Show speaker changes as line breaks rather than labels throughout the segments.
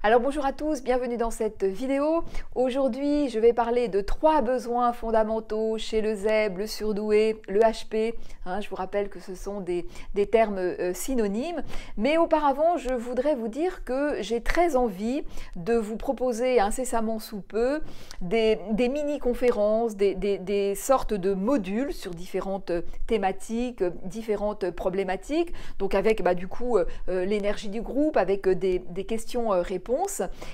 Alors bonjour à tous, bienvenue dans cette vidéo. Aujourd'hui, je vais parler de 3 besoins fondamentaux chez le zèbre, le surdoué, le HP. Je vous rappelle que ce sont des termes synonymes. Mais auparavant, je voudrais vous dire que j'ai très envie de vous proposer incessamment sous peu des mini-conférences, des sortes de modules sur différentes thématiques, différentes problématiques. Donc avec du coup l'énergie du groupe, avec des questions-réponses.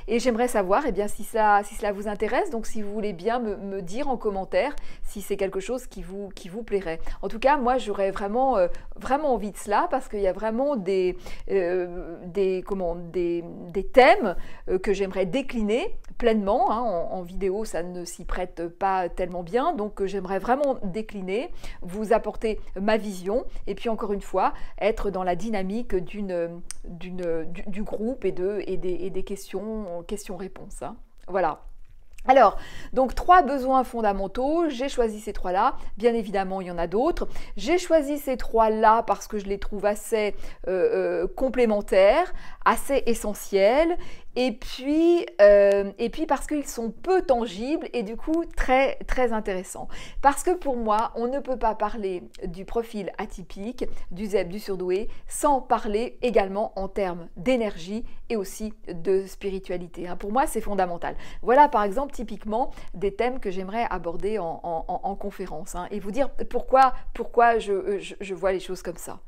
Et j'aimerais savoir si cela vous intéresse, donc si vous voulez bien me dire en commentaire si c'est quelque chose qui vous plairait. En tout cas, moi j'aurais vraiment envie de cela parce qu'il y a vraiment des thèmes que j'aimerais décliner pleinement. En vidéo, ça ne s'y prête pas tellement bien, donc j'aimerais vraiment décliner, vous apporter ma vision et puis encore une fois, être dans la dynamique du groupe et des questions-réponses. Voilà. Alors, donc 3 besoins fondamentaux, j'ai choisi ces 3-là, bien évidemment il y en a d'autres. J'ai choisi ces 3-là parce que je les trouve assez complémentaires, assez essentiels, et puis parce qu'ils sont peu tangibles et du coup très, très intéressants. Parce que pour moi, on ne peut pas parler du profil atypique, du zèbre, du surdoué, sans parler également en termes d'énergie et aussi de spiritualité. Pour moi, c'est fondamental. Voilà par exemple typiquement des thèmes que j'aimerais aborder en conférence et vous dire pourquoi je vois les choses comme ça.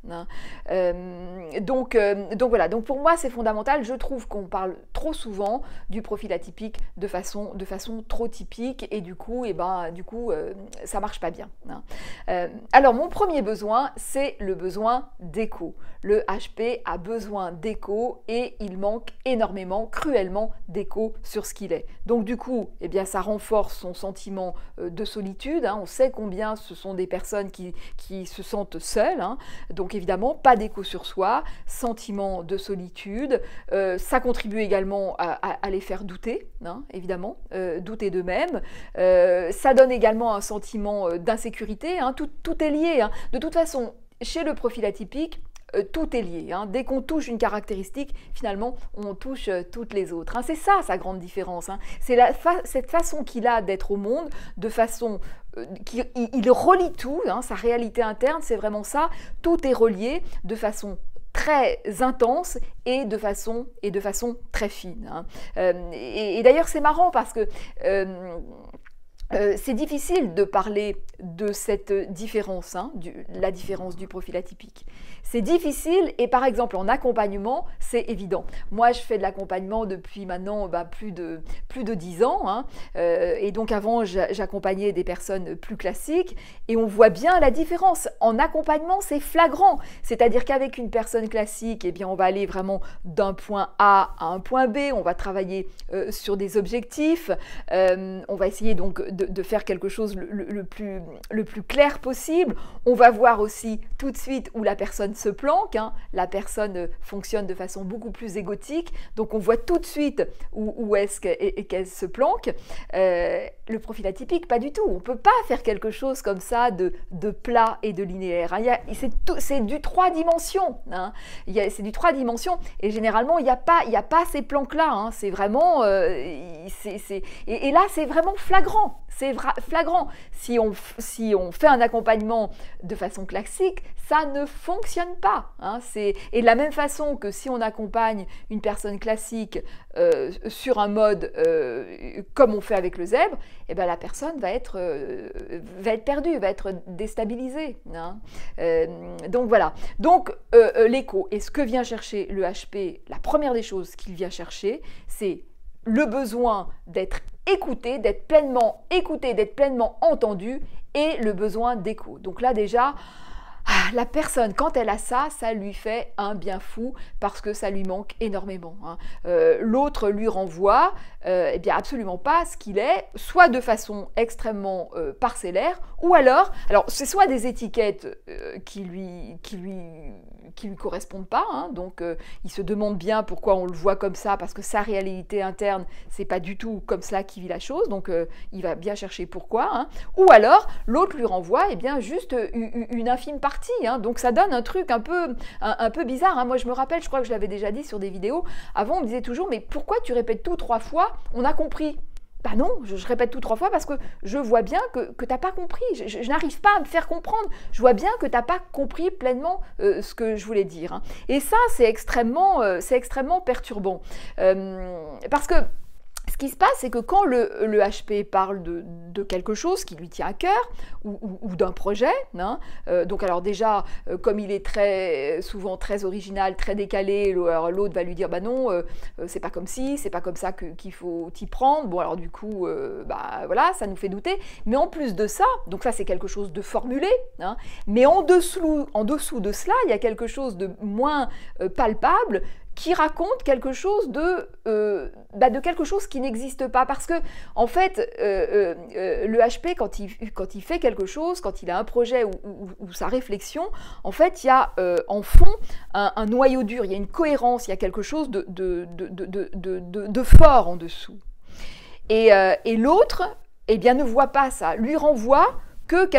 Donc voilà, donc pour moi c'est fondamental. Je trouve qu'on parle trop souvent du profil atypique de façon trop typique et du coup ça marche pas bien. Alors mon premier besoin, c'est le besoin d'écho. Le HP a besoin d'écho et il manque énormément, cruellement d'écho sur ce qu'il est. Donc du coup, ça renforce son sentiment de solitude. On sait combien ce sont des personnes qui se sentent seules. Donc évidemment, pas d'écho sur soi, sentiment de solitude. Ça contribue également à les faire douter, évidemment, douter d'eux-mêmes. Ça donne également un sentiment d'insécurité. Tout est lié. De toute façon, chez le profil atypique, tout est lié. Dès qu'on touche une caractéristique, finalement, on touche toutes les autres. C'est ça sa grande différence. C'est cette façon qu'il a d'être au monde, de façon il relie tout, sa réalité interne, c'est vraiment ça. Tout est relié de façon très intense et de façon très fine. Et d'ailleurs, c'est marrant parce que c'est difficile de parler de cette différence, la différence du profil atypique. C'est difficile et par exemple en accompagnement, c'est évident. Moi, je fais de l'accompagnement depuis maintenant plus de 10 ans et donc avant, j'accompagnais des personnes plus classiques et on voit bien la différence. En accompagnement, c'est flagrant. C'est-à-dire qu'avec une personne classique, on va aller vraiment d'un point A à un point B, on va travailler sur des objectifs, on va essayer donc de faire quelque chose le plus clair possible. On va voir aussi tout de suite où la personne se planque. La personne fonctionne de façon beaucoup plus égotique, donc on voit tout de suite où est-ce qu'elle se planque. Le profil atypique, pas du tout. On ne peut pas faire quelque chose comme ça de plat et de linéaire. C'est du 3 dimensions. C'est du 3 dimensions et généralement, il n'y a pas ces planques-là. C'est vraiment... et là, c'est vraiment flagrant. C'est flagrant. Si on fait un accompagnement de façon classique, ça ne fonctionne pas. Et de la même façon que si on accompagne une personne classique sur un mode comme on fait avec le zèbre, la personne va être perdue, va être déstabilisée. Donc voilà. Donc l'écho. Et ce que vient chercher le HP, la première des choses qu'il vient chercher, c'est le besoin d'être écouté, d'être pleinement écouté, d'être pleinement entendu et le besoin d'écho. Donc là déjà, la personne, quand elle a ça, ça lui fait un bien fou parce que ça lui manque énormément. L'autre lui renvoie absolument pas ce qu'il est, soit de façon extrêmement parcellaire, ou alors c'est soit des étiquettes qui lui correspondent pas, donc il se demande bien pourquoi on le voit comme ça, parce que sa réalité interne, c'est pas du tout comme cela qu'il vit la chose, donc il va bien chercher pourquoi, ou alors l'autre lui renvoie juste une infime partie partie, hein, donc ça donne un truc un peu bizarre, hein. Moi je me rappelle, je crois que je l'avais déjà dit sur des vidéos, avant on me disait toujours mais pourquoi tu répètes tout 3 fois, on a compris. Bah non, je répète tout 3 fois parce que je vois bien que tu n'as pas compris, je n'arrive pas à me faire comprendre, je vois bien que tu n'as pas compris pleinement ce que je voulais dire, hein. Et ça c'est extrêmement perturbant, parce que ce qui se passe, c'est que quand le HP parle de quelque chose qui lui tient à cœur ou d'un projet, hein, donc alors déjà, comme il est souvent très original, très décalé, l'autre va lui dire bah non, c'est pas comme ci, c'est pas comme ça qu'il faut t'y prendre. Bon alors du coup, bah voilà, ça nous fait douter. Mais en plus de ça, donc ça c'est quelque chose de formulé, hein, mais en dessous de cela, il y a quelque chose de moins palpable qui raconte quelque chose de quelque chose qui n'existe pas. Parce que, en fait, le HP, quand il fait quelque chose, quand il a un projet ou sa réflexion, en fait, il y a en fond un noyau dur, il y a une cohérence, il y a quelque chose de fort en dessous. Et l'autre, eh bien, ne voit pas ça, lui renvoie que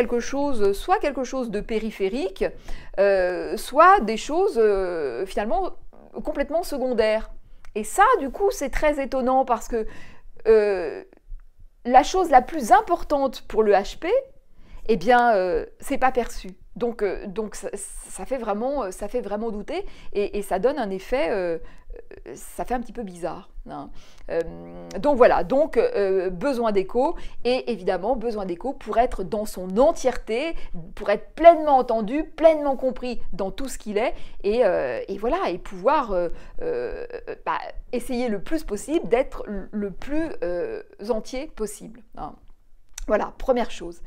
soit quelque chose de périphérique, soit des choses finalement complètement secondaires. Et ça, du coup, c'est très étonnant parce que la chose la plus importante pour le HP, eh bien, c'est pas perçu. Donc ça fait vraiment douter et ça donne un effet, ça fait un petit peu bizarre, hein. Donc voilà, besoin d'écho et évidemment besoin d'écho pour être dans son entièreté, pour être pleinement entendu, pleinement compris dans tout ce qu'il est et voilà, et pouvoir essayer le plus possible d'être le plus entier possible, hein. Voilà, première chose.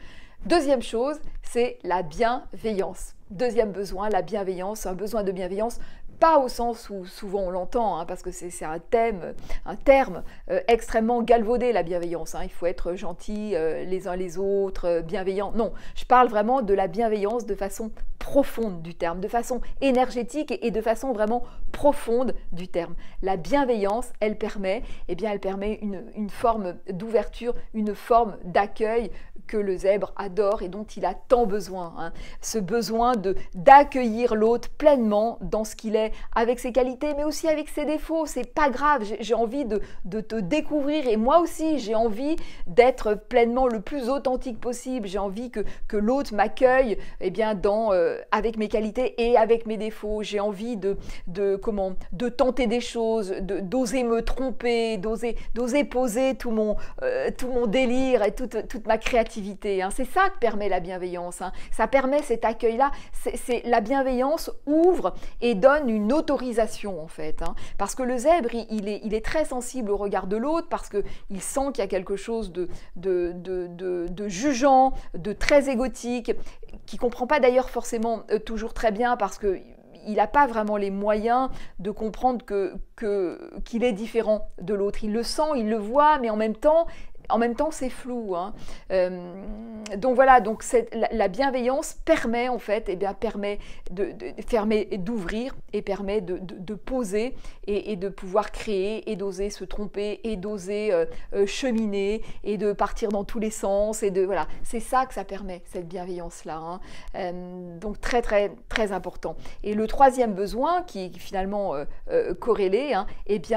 Deuxième chose, c'est la bienveillance. Deuxième besoin, la bienveillance, un besoin de bienveillance, pas au sens où souvent on l'entend, hein, parce que c'est un terme extrêmement galvaudé, la bienveillance, hein. Il faut être gentil les uns les autres, bienveillant. Non, je parle vraiment de la bienveillance de façon profonde du terme, de façon énergétique et de façon vraiment profonde du terme. La bienveillance, elle permet une forme d'ouverture, une forme d'accueil que le zèbre adore et dont il a tant besoin, hein. Ce besoin d'accueillir l'autre pleinement dans ce qu'il est, avec ses qualités, mais aussi avec ses défauts. C'est pas grave, j'ai envie de te découvrir et moi aussi, j'ai envie d'être pleinement le plus authentique possible. J'ai envie que l'autre m'accueille avec mes qualités et avec mes défauts. J'ai envie de tenter des choses, d'oser me tromper, d'oser poser tout mon délire et toute ma créativité, hein. C'est ça que permet la bienveillance, hein. Ça permet cet accueil-là. La bienveillance ouvre et donne une autorisation, en fait, hein. Parce que le zèbre, il est très sensible au regard de l'autre parce qu'il sent qu'il y a quelque chose de jugeant, de très égotique, qui ne comprend pas d'ailleurs forcément toujours très bien parce que il n'a pas vraiment les moyens de comprendre qu'il est différent de l'autre. Il le sent, il le voit, mais en même temps, c'est flou, hein. Donc voilà, la bienveillance permet en fait, permet d'ouvrir et permet de poser et de pouvoir créer et d'oser se tromper et d'oser cheminer et de partir dans tous les sens et voilà, c'est ça que ça permet, cette bienveillance-là, hein. Donc très très très important. Et le troisième besoin qui est finalement corrélé, hein,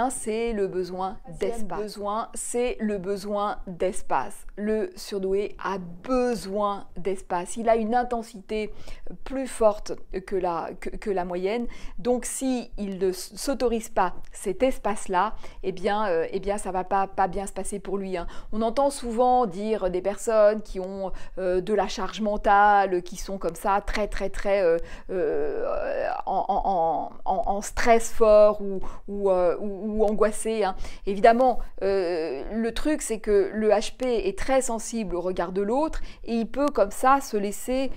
c'est le besoin d'espace. C'est le besoin d'espace. Le surdoué a besoin d'espace. Il a une intensité plus forte que la moyenne. Donc, s'il ne s'autorise pas cet espace-là, ça va pas bien se passer pour lui, hein. On entend souvent dire des personnes qui ont de la charge mentale, qui sont comme ça très très très en stress fort ou angoissées, hein. Évidemment, le truc c'est que le HP est très sensible au regard de l'autre et il peut comme ça se laisser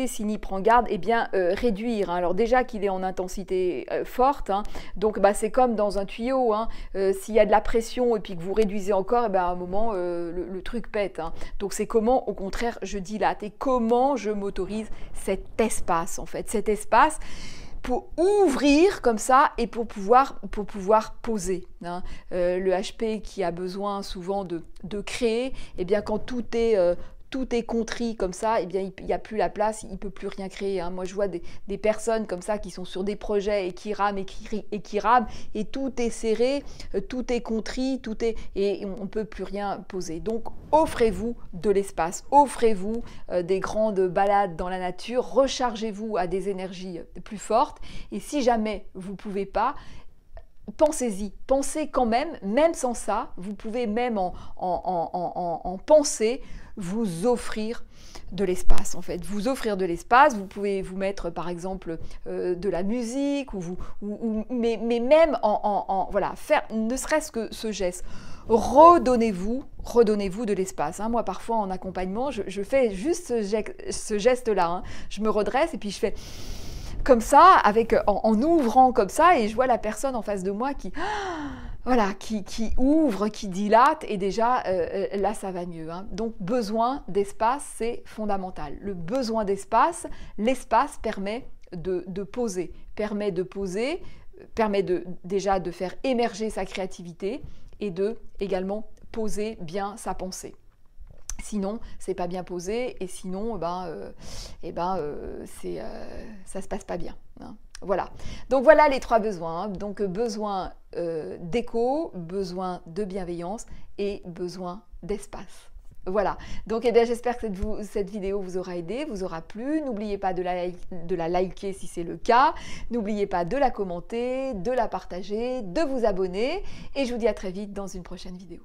s'il n'y prend garde, réduire, hein. Alors déjà qu'il est en intensité forte, hein, donc c'est comme dans un tuyau, hein. S'il y a de la pression et puis que vous réduisez encore, à un moment le truc pète, hein. Donc c'est comment au contraire je dilate et comment je m'autorise cet espace, en fait, cet espace pour ouvrir comme ça et pour pouvoir poser, hein. Le HP qui a besoin souvent de créer, quand tout est tout est contrit comme ça, eh bien, il n'y a plus la place, il ne peut plus rien créer. Hein. Moi, je vois des personnes comme ça qui sont sur des projets et qui rament et qui rament, et tout est serré, tout est contrit, et on ne peut plus rien poser. Donc, offrez-vous de l'espace, offrez-vous des grandes balades dans la nature, rechargez-vous à des énergies plus fortes, et si jamais vous ne pouvez pas, pensez-y, pensez quand même sans ça, vous pouvez même en pensée vous offrir de l'espace en fait. Vous offrir de l'espace, vous pouvez vous mettre par exemple de la musique, mais même voilà, faire ne serait-ce que ce geste. Redonnez-vous de l'espace. Hein. Moi parfois en accompagnement, je fais juste ce geste-là. Hein. Je me redresse et puis je fais comme ça, en ouvrant comme ça, et je vois la personne en face de moi qui ouvre, qui dilate, et déjà là ça va mieux. Hein. Donc besoin d'espace, c'est fondamental. Le besoin d'espace, l'espace permet de poser, permet déjà de faire émerger sa créativité et de également poser bien sa pensée. Sinon, c'est pas bien posé, et sinon, ça se passe pas bien. Hein. Voilà. Donc voilà les 3 besoins. Hein. Donc besoin d'écho, besoin de bienveillance et besoin d'espace. Voilà. Donc j'espère que cette vidéo vous aura aidé, vous aura plu. N'oubliez pas de la liker si c'est le cas. N'oubliez pas de la commenter, de la partager, de vous abonner. Et je vous dis à très vite dans une prochaine vidéo.